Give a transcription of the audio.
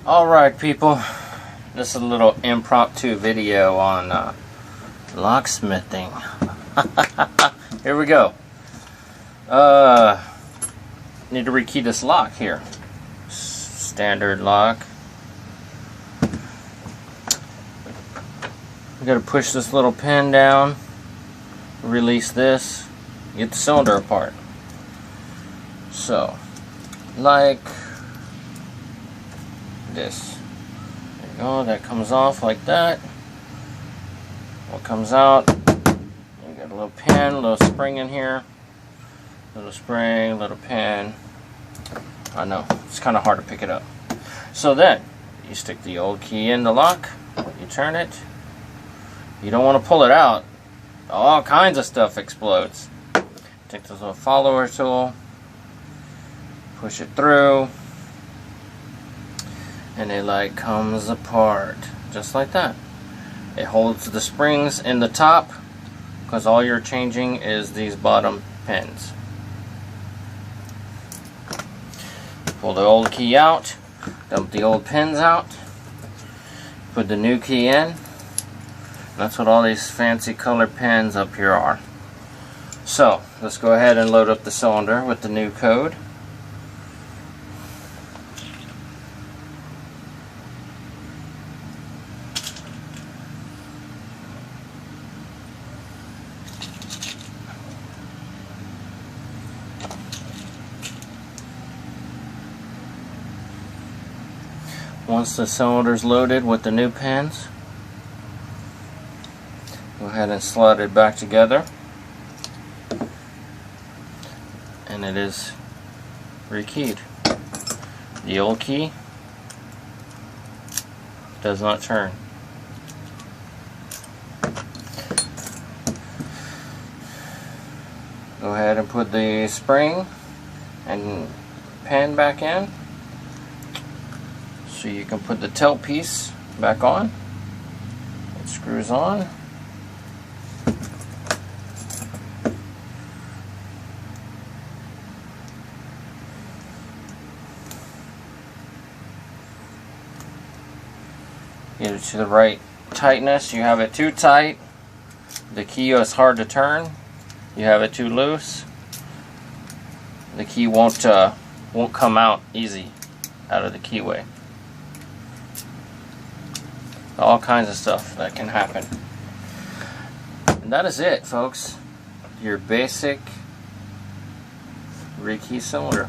Alright people, this is a little impromptu video on locksmithing. Here we go. Need to rekey this lock here. Standard lock. We gotta push this little pin down, release this, get the cylinder apart. So, like this. There you go, that comes off like that. What comes out, you got a little pin, a little spring in here. Little spring, little pin. I know, it's kind of hard to pick it up. So then, you stick the old key in the lock, you turn it. You don't want to pull it out. All kinds of stuff explodes. Take this little follower tool, push it through, and it like comes apart just like that. It holds the springs in the top because all you're changing is these bottom pins. Pull the old key out, dump the old pins out, put the new key in. That's what all these fancy color pins up here are. So let's go ahead and load up the cylinder with the new code. Once the cylinder is loaded with the new pins, go ahead and slide it back together, and it is rekeyed. The old key does not turn. Go ahead and put the spring and pin back in so you can put the tail piece back on. It screws on. Get it to the right tightness. You have it too tight, the key is hard to turn. You have it too loose, the key won't come out easy out of the keyway. All kinds of stuff that can happen. And that is it, folks. Your basic rekey cylinder.